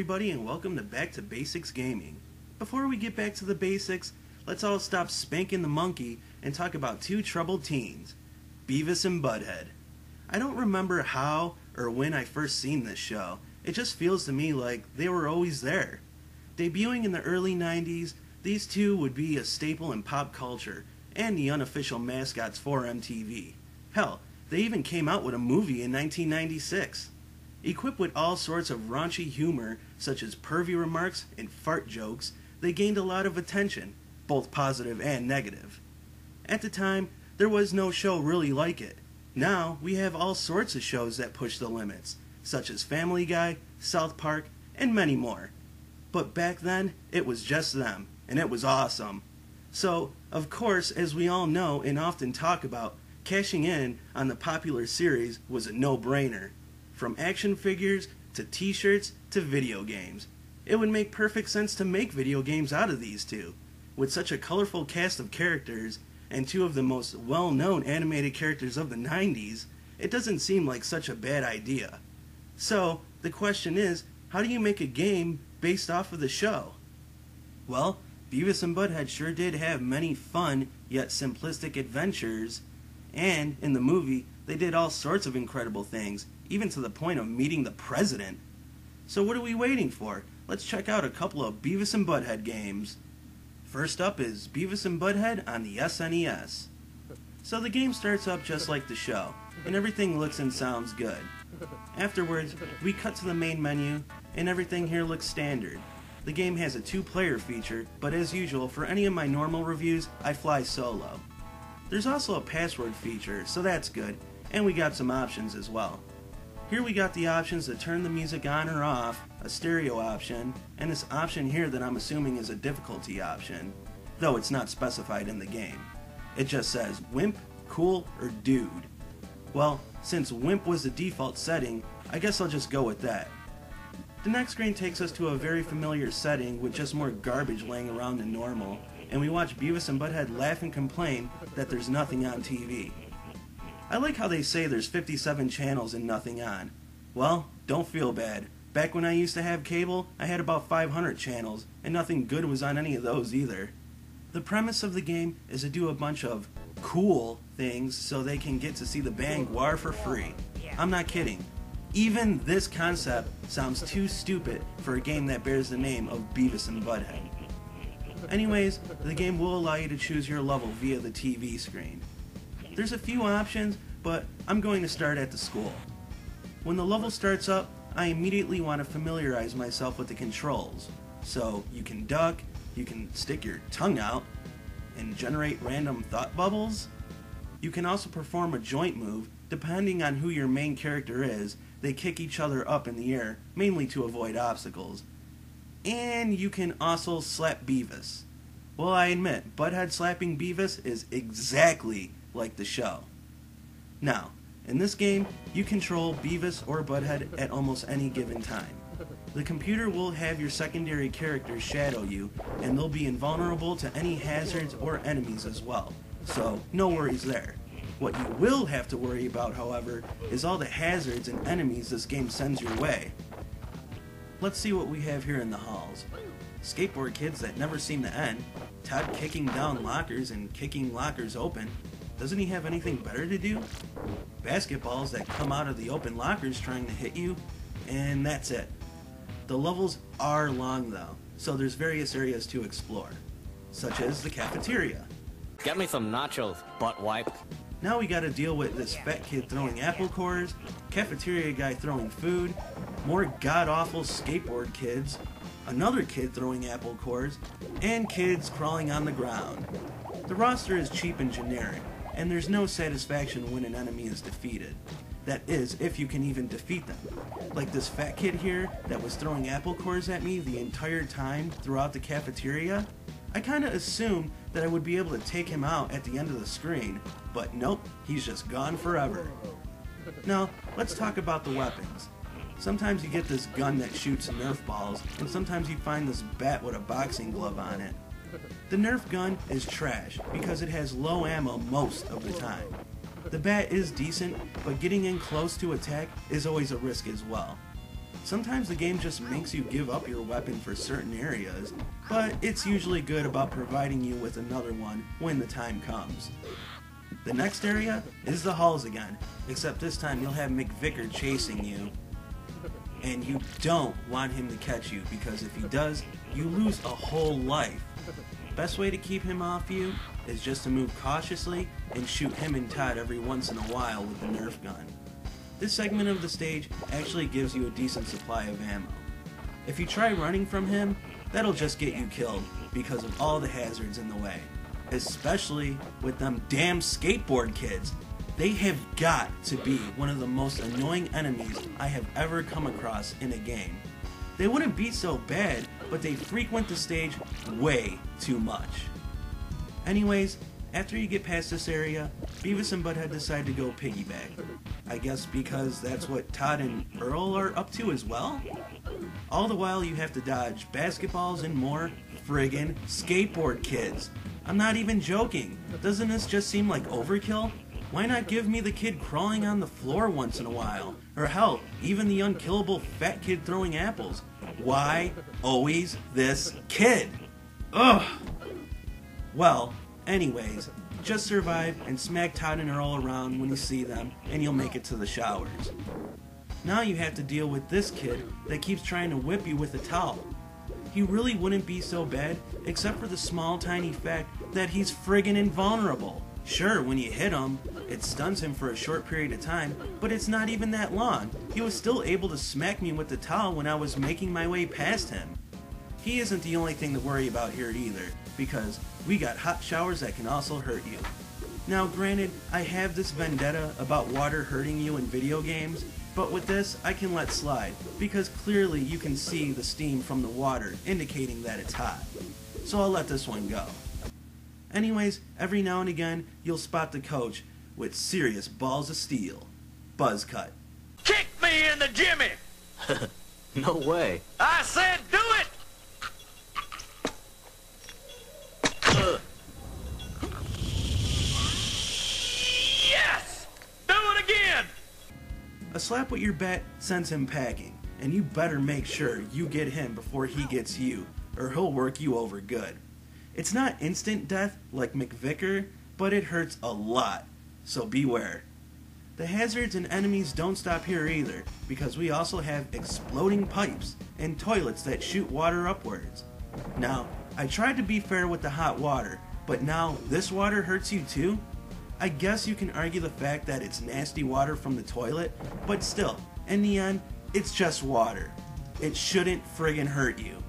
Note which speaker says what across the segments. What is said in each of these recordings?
Speaker 1: everybody, and welcome to Back to Basics Gaming. Before we get back to the basics, let's all stop spanking the monkey and talk about two troubled teens, Beavis and Butthead. I don't remember how or when I first seen this show. It just feels to me like they were always there. Debuting in the early 90s, these two would be a staple in pop culture and the unofficial mascots for MTV. Hell, they even came out with a movie in 1996. Equipped with all sorts of raunchy humor, such as pervy remarks and fart jokes, they gained a lot of attention, both positive and negative. At the time, there was no show really like it. Now, we have all sorts of shows that push the limits, such as Family Guy, South Park, and many more. But back then, it was just them, and it was awesome. So, of course, as we all know and often talk about, cashing in on the popular series was a no-brainer. From action figures, to t-shirts, to video games. It would make perfect sense to make video games out of these two. With such a colorful cast of characters, and two of the most well-known animated characters of the 90s, it doesn't seem like such a bad idea. So, the question is, how do you make a game based off of the show? Well, Beavis and Butthead sure did have many fun, yet simplistic adventures, and in the movie, they did all sorts of incredible things, even to the point of meeting the president. So what are we waiting for? Let's check out a couple of Beavis and Butthead games. First up is Beavis and Butthead on the SNES. So the game starts up just like the show, and everything looks and sounds good. Afterwards, we cut to the main menu, and everything here looks standard. The game has a 2-player feature, but as usual, for any of my normal reviews, I fly solo. There's also a password feature, so that's good, and we got some options as well. Here we got the options to turn the music on or off, a stereo option, and this option here that I'm assuming is a difficulty option, though it's not specified in the game. It just says Wimp, Cool, or Dude. Well, since Wimp was the default setting, I guess I'll just go with that. The next screen takes us to a very familiar setting with just more garbage laying around than normal, and we watch Beavis and Butthead laugh and complain that there's nothing on TV. I like how they say there's 57 channels and nothing on. Well, don't feel bad. Back when I used to have cable, I had about 500 channels, and nothing good was on any of those either. The premise of the game is to do a bunch of cool things so they can get to see the band Gwar for free. I'm not kidding. Even this concept sounds too stupid for a game that bears the name of Beavis and Butthead. Anyways, the game will allow you to choose your level via the TV screen. There's a few options, but I'm going to start at the school. When the level starts up, I immediately want to familiarize myself with the controls. So you can duck, you can stick your tongue out, and generate random thought bubbles. You can also perform a joint move. Depending on who your main character is, they kick each other up in the air, mainly to avoid obstacles. And you can also slap Beavis. Well, I admit, Butthead slapping Beavis is exactly like the show. Now, in this game, you control Beavis or Butthead at almost any given time. The computer will have your secondary characters shadow you, and they'll be invulnerable to any hazards or enemies as well, so no worries there. What you will have to worry about, however, is all the hazards and enemies this game sends your way. Let's see what we have here in the halls. Skateboard kids that never seem to end, Todd kicking down lockers and kicking lockers open. Doesn't he have anything better to do? Basketballs that come out of the open lockers trying to hit you, and that's it. The levels are long though, so there's various areas to explore, such as the cafeteria.
Speaker 2: Get me some nachos, butt wipe.
Speaker 1: Now we gotta deal with this fat kid throwing apple cores, cafeteria guy throwing food, more god-awful skateboard kids, another kid throwing apple cores, and kids crawling on the ground. The roster is cheap and generic, and there's no satisfaction when an enemy is defeated. That is, if you can even defeat them. Like this fat kid here that was throwing apple cores at me the entire time throughout the cafeteria. I kinda assumed that I would be able to take him out at the end of the screen, but nope, he's just gone forever. Now, let's talk about the weapons. Sometimes you get this gun that shoots Nerf balls, and sometimes you find this bat with a boxing glove on it. The Nerf gun is trash because it has low ammo most of the time. The bat is decent, but getting in close to attack is always a risk as well. Sometimes the game just makes you give up your weapon for certain areas, but it's usually good about providing you with another one when the time comes. The next area is the halls again, except this time you'll have McVicker chasing you. And you don't want him to catch you, because if he does, you lose a whole life. Best way to keep him off you is just to move cautiously and shoot him and Todd every once in a while with the Nerf gun. This segment of the stage actually gives you a decent supply of ammo. If you try running from him, that'll just get you killed because of all the hazards in the way. Especially with them damn skateboard kids. They have got to be one of the most annoying enemies I have ever come across in a game. They wouldn't be so bad, but they frequent the stage way too much. Anyways, after you get past this area, Beavis and Butthead decide to go piggyback. I guess because that's what Todd and Earl are up to as well? All the while you have to dodge basketballs and more friggin' skateboard kids. I'm not even joking. Doesn't this just seem like overkill? Why not give me the kid crawling on the floor once in a while? Or hell, even the unkillable fat kid throwing apples. Why always this kid? Ugh! Well, anyways, just survive and smack Todd and Earl around when you see them, and you'll make it to the showers. Now you have to deal with this kid that keeps trying to whip you with a towel. He really wouldn't be so bad, except for the small tiny fact that he's friggin' invulnerable. Sure, when you hit him, it stuns him for a short period of time, but it's not even that long. He was still able to smack me with the towel when I was making my way past him. He isn't the only thing to worry about here either, because we got hot showers that can also hurt you. Now granted, I have this vendetta about water hurting you in video games, but with this I can let slide, because clearly you can see the steam from the water indicating that it's hot. So I'll let this one go. Anyways, every now and again, you'll spot the coach with serious balls of steel. Buzz cut.
Speaker 3: Kick me in the jimmy!
Speaker 2: No way.
Speaker 3: I said do it! Yes! Do it again!
Speaker 1: A slap with your bat sends him packing, and you better make sure you get him before he gets you, or he'll work you over good. It's not instant death like McVicker, but it hurts a lot, so beware. The hazards and enemies don't stop here either, because we also have exploding pipes and toilets that shoot water upwards. Now, I tried to be fair with the hot water, but now this water hurts you too? I guess you can argue the fact that it's nasty water from the toilet, but still, in the end, it's just water. It shouldn't friggin' hurt you.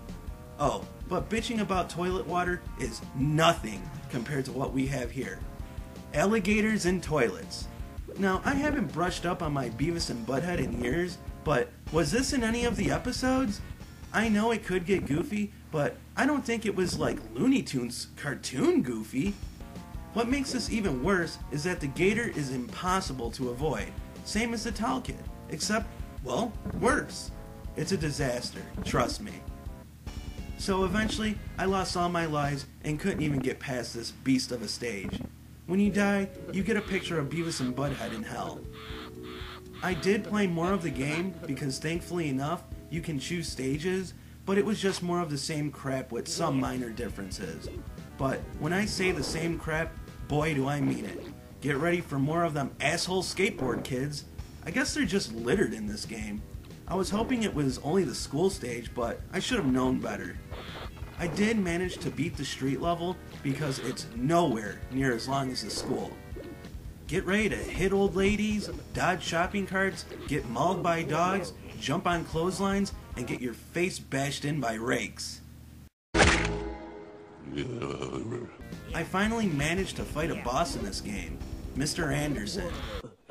Speaker 1: Oh, but bitching about toilet water is nothing compared to what we have here. Alligators and toilets. Now, I haven't brushed up on my Beavis and Butthead in years, but was this in any of the episodes? I know it could get goofy, but I don't think it was like Looney Tunes cartoon goofy. What makes this even worse is that the gator is impossible to avoid, same as the towel kid, except, well, worse. It's a disaster, trust me. So eventually, I lost all my lives and couldn't even get past this beast of a stage. When you die, you get a picture of Beavis and Butthead in hell. I did play more of the game because thankfully enough, you can choose stages, but it was just more of the same crap with some minor differences. But when I say the same crap, boy do I mean it. Get ready for more of them asshole skateboard kids. I guess they're just littered in this game. I was hoping it was only the school stage, but I should have known better. I did manage to beat the street level because it's nowhere near as long as the school. Get ready to hit old ladies, dodge shopping carts, get mauled by dogs, jump on clotheslines, and get your face bashed in by rakes. I finally managed to fight a boss in this game, Mr. Anderson.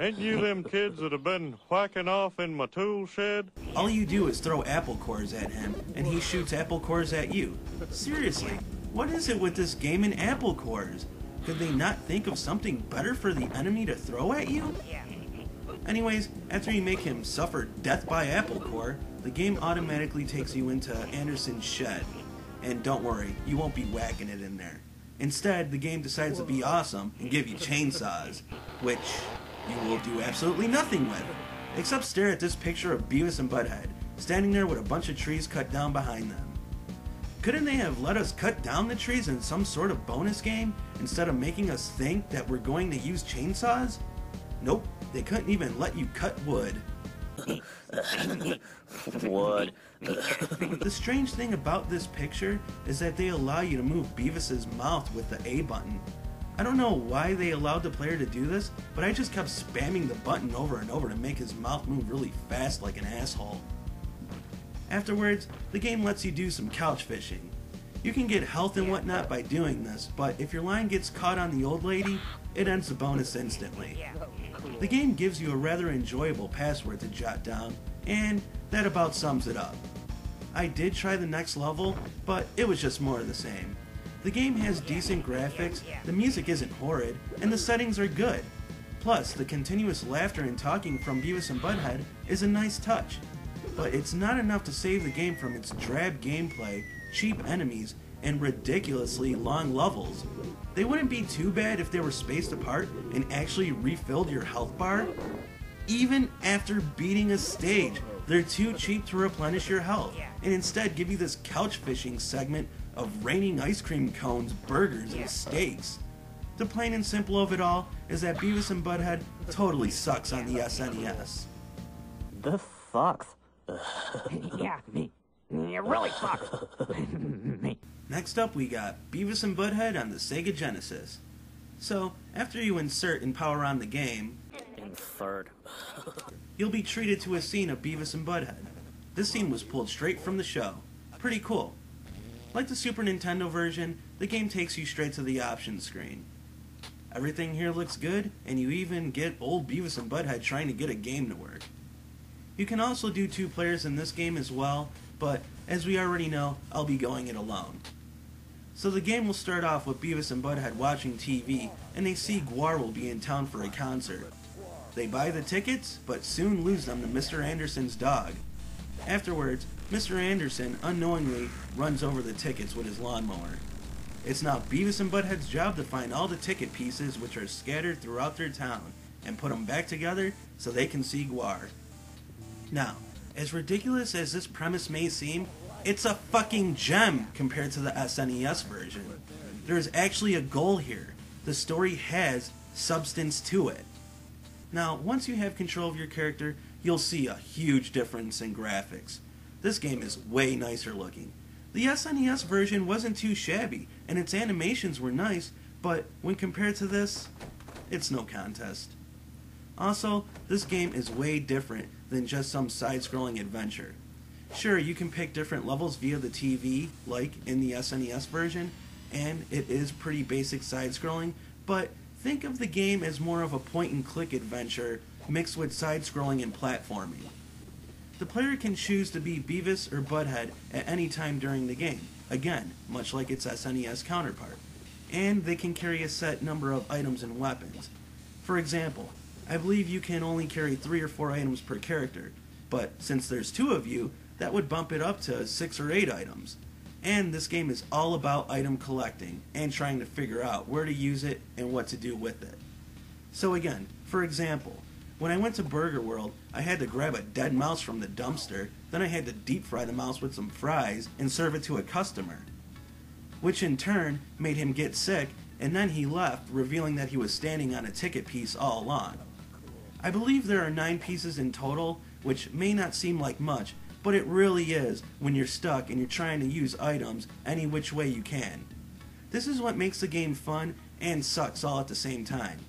Speaker 4: Ain't you them kids that have been whacking off in my tool shed?
Speaker 1: All you do is throw apple cores at him, and he shoots apple cores at you. Seriously, what is it with this game and apple cores? Could they not think of something better for the enemy to throw at you? Anyways, after you make him suffer death by apple core, the game automatically takes you into Anderson's shed. And don't worry, you won't be whacking it in there. Instead, the game decides to be awesome and give you chainsaws, which you will do absolutely nothing with, except stare at this picture of Beavis and Butthead, standing there with a bunch of trees cut down behind them. Couldn't they have let us cut down the trees in some sort of bonus game instead of making us think that we're going to use chainsaws? Nope, they couldn't even let you cut wood.
Speaker 2: Wood.
Speaker 1: The strange thing about this picture is that they allow you to move Beavis's mouth with the A button. I don't know why they allowed the player to do this, but I just kept spamming the button over and over to make his mouth move really fast like an asshole. Afterwards, the game lets you do some couch fishing. You can get health and whatnot by doing this, but if your line gets caught on the old lady, it ends the bonus instantly. The game gives you a rather enjoyable password to jot down, and that about sums it up. I did try the next level, but it was just more of the same. The game has decent graphics, the music isn't horrid, and the settings are good. Plus, the continuous laughter and talking from Beavis and Butthead is a nice touch. But it's not enough to save the game from its drab gameplay, cheap enemies, and ridiculously long levels. They wouldn't be too bad if they were spaced apart and actually refilled your health bar. Even after beating a stage, they're too cheap to replenish your health, and instead give you this couch fishing segment of raining ice cream cones, burgers, and steaks. The plain and simple of it all is that Beavis and Butthead totally sucks on the SNES.
Speaker 2: This sucks.
Speaker 5: Yeah, it really sucks.
Speaker 1: Next up we got Beavis and Butthead on the Sega Genesis. So, after you insert and power on the game,
Speaker 2: Insert.
Speaker 1: you'll be treated to a scene of Beavis and Butthead. This scene was pulled straight from the show. Pretty cool. Like the Super Nintendo version, the game takes you straight to the options screen. Everything here looks good, and you even get old Beavis and Butthead trying to get a game to work. You can also do 2 players in this game as well, but as we already know, I'll be going it alone. So the game will start off with Beavis and Butthead watching TV, and they see Gwar will be in town for a concert. They buy the tickets, but soon lose them to Mr. Anderson's dog. Afterwards, Mr. Anderson unknowingly runs over the tickets with his lawnmower. It's now Beavis and Butthead's job to find all the ticket pieces which are scattered throughout their town, and put them back together so they can see Gwar. Now, as ridiculous as this premise may seem, it's a fucking gem compared to the SNES version. There's actually a goal here. The story has substance to it. Now, once you have control of your character, you'll see a huge difference in graphics. This game is way nicer looking. The SNES version wasn't too shabby, and its animations were nice, but when compared to this, it's no contest. Also, this game is way different than just some side-scrolling adventure. Sure, you can pick different levels via the TV, like in the SNES version, and it is pretty basic side-scrolling, but think of the game as more of a point-and-click adventure mixed with side-scrolling and platforming. The player can choose to be Beavis or Butthead at any time during the game, again, much like its SNES counterpart, and they can carry a set number of items and weapons. For example, I believe you can only carry 3 or 4 items per character, but since there's 2 of you, that would bump it up to 6 or 8 items. And this game is all about item collecting and trying to figure out where to use it and what to do with it. So again, for example, when I went to Burger World, I had to grab a dead mouse from the dumpster, then I had to deep fry the mouse with some fries and serve it to a customer, which in turn made him get sick, and then he left, revealing that he was standing on a ticket piece all along. I believe there are 9 pieces in total, which may not seem like much, but it really is when you're stuck and you're trying to use items any which way you can. This is what makes the game fun and sucks all at the same time.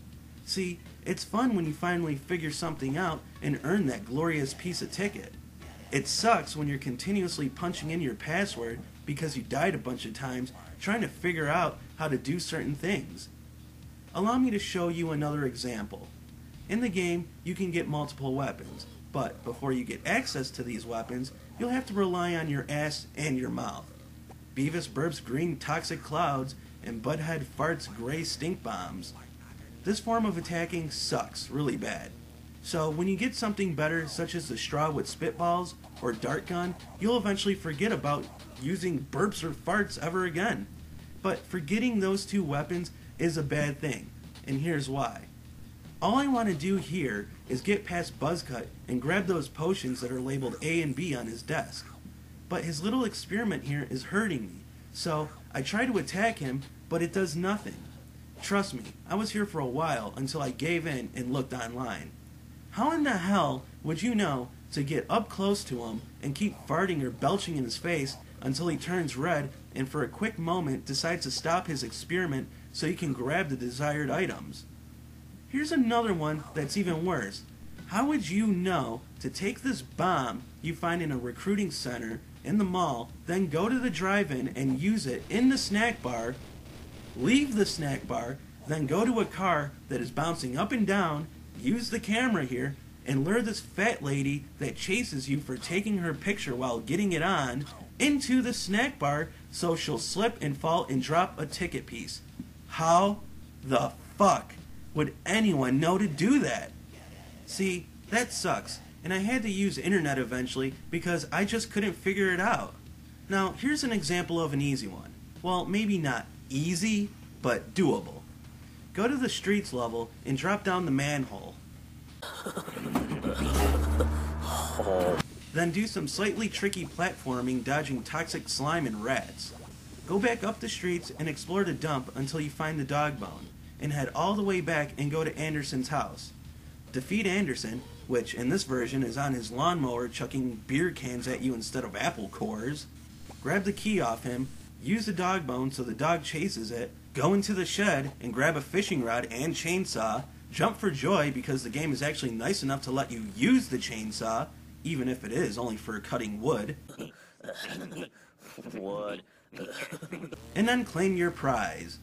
Speaker 1: See, it's fun when you finally figure something out and earn that glorious piece of ticket. It sucks when you're continuously punching in your password because you died a bunch of times trying to figure out how to do certain things. Allow me to show you another example. In the game, you can get multiple weapons, but before you get access to these weapons, you'll have to rely on your ass and your mouth. Beavis burps green toxic clouds, and Butthead farts gray stink bombs. This form of attacking sucks really bad. So when you get something better, such as the straw with spitballs or dart gun, you'll eventually forget about using burps or farts ever again. But forgetting those 2 weapons is a bad thing, and here's why. All I want to do here is get past Buzzcut and grab those potions that are labeled A and B on his desk. But his little experiment here is hurting me, so I try to attack him, but it does nothing. Trust me, I was here for a while until I gave in and looked online. How in the hell would you know to get up close to him and keep farting or belching in his face until he turns red and for a quick moment decides to stop his experiment so he can grab the desired items? Here's another one that's even worse. How would you know to take this bomb you find in a recruiting center in the mall, then go to the drive-in and use it in the snack bar, leave the snack bar, then go to a car that is bouncing up and down, use the camera here, and lure this fat lady that chases you for taking her picture while getting it on into the snack bar so she'll slip and fall and drop a ticket piece? How the fuck would anyone know to do that? See, that sucks, and I had to use internet eventually because I just couldn't figure it out. Now, here's an example of an easy one. Well, maybe not easy, but doable. Go to the streets level and drop down the manhole. Then do some slightly tricky platforming dodging toxic slime and rats. Go back up the streets and explore the dump until you find the dog bone, and head all the way back and go to Anderson's house. Defeat Anderson, which in this version is on his lawnmower chucking beer cans at you instead of apple cores. Grab the key off him, use the dog bone so the dog chases it, go into the shed and grab a fishing rod and chainsaw, jump for joy because the game is actually nice enough to let you use the chainsaw, even if it is only for cutting wood.
Speaker 2: Wood.
Speaker 1: And then claim your prize.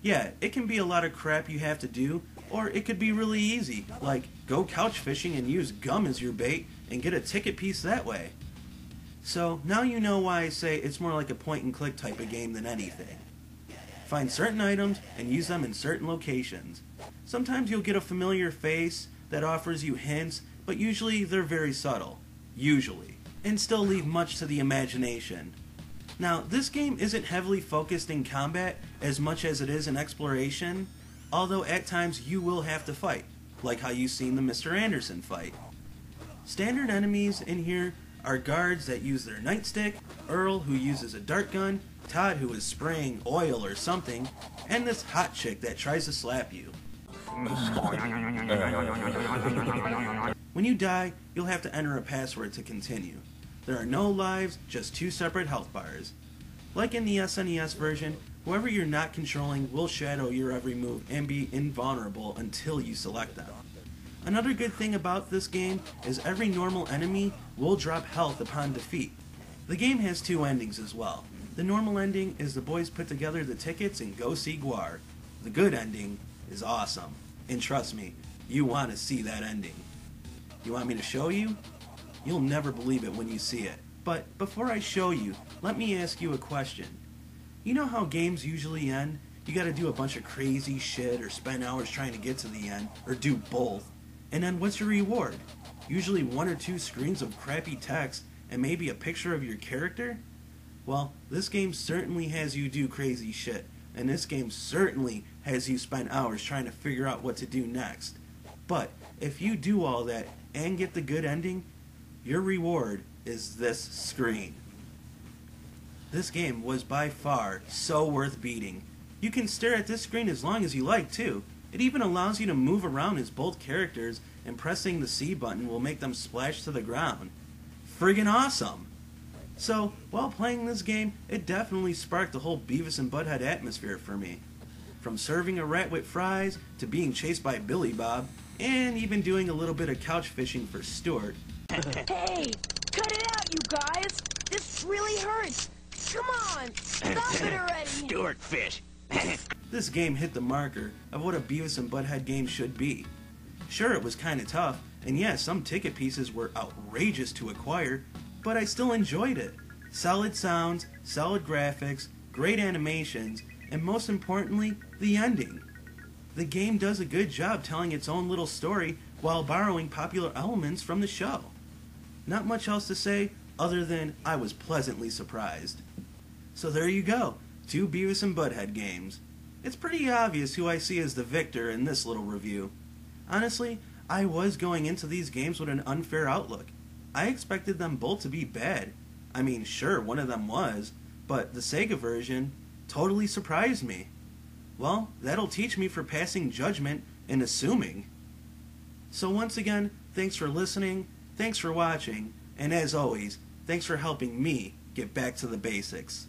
Speaker 1: Yeah, it can be a lot of crap you have to do, or it could be really easy, like go couch fishing and use gum as your bait and get a ticket piece that way. So now you know why I say it's more like a point and click type of game than anything. Find certain items and use them in certain locations. Sometimes you'll get a familiar face that offers you hints, but usually they're very subtle. Usually. And still leave much to the imagination. Now, this game isn't heavily focused in combat as much as it is in exploration, although at times you will have to fight, like how you've seen the Mr. Anderson fight. Standard enemies in here are guards that use their nightstick, Earl who uses a dart gun, Todd who is spraying oil or something, and this hot chick that tries to slap you. When you die, you'll have to enter a password to continue. There are no lives, just 2 separate health bars. Like in the SNES version, whoever you're not controlling will shadow your every move and be invulnerable until you select them. Another good thing about this game is every normal enemy will drop health upon defeat. The game has 2 endings as well. The normal ending is the boys put together the tickets and go see Guar. The good ending is awesome. And trust me, you want to see that ending. You want me to show you? You'll never believe it when you see it. But before I show you, let me ask you a question. You know how games usually end? You gotta do a bunch of crazy shit or spend hours trying to get to the end, or do both. And then what's your reward? Usually 1 or 2 screens of crappy text and maybe a picture of your character? Well, this game certainly has you do crazy shit, and this game certainly has you spend hours trying to figure out what to do next. But if you do all that and get the good ending, your reward is this screen. This game was by far so worth beating. You can stare at this screen as long as you like too. It even allows you to move around as both characters, and pressing the C button will make them splash to the ground. Friggin' awesome! So, while playing this game, it definitely sparked the whole Beavis and Butthead atmosphere for me. From serving a rat with fries, to being chased by Billy Bob, and even doing a little bit of couch fishing for Stuart.
Speaker 6: Hey, cut it out, you guys! This really hurts! Come on, stop it already!
Speaker 5: Stuart Fish.
Speaker 1: This game hit the marker of what a Beavis and Butthead game should be. Sure, it was kinda tough, and yeah, some ticket pieces were outrageous to acquire, but I still enjoyed it. Solid sounds, solid graphics, great animations, and most importantly, the ending. The game does a good job telling its own little story while borrowing popular elements from the show. Not much else to say other than I was pleasantly surprised. So there you go, 2 Beavis and Butthead games. It's pretty obvious who I see as the victor in this little review. Honestly, I was going into these games with an unfair outlook. I expected them both to be bad. I mean, sure, one of them was, but the Sega version totally surprised me. Well, that'll teach me for passing judgment and assuming. So once again, thanks for listening, thanks for watching, and as always, thanks for helping me get back to the basics.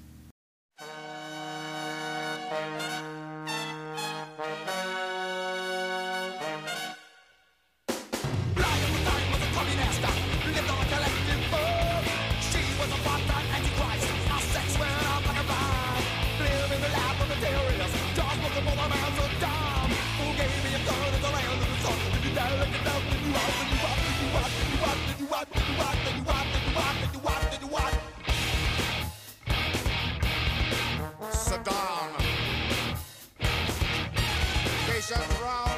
Speaker 7: Saddam. Patience round.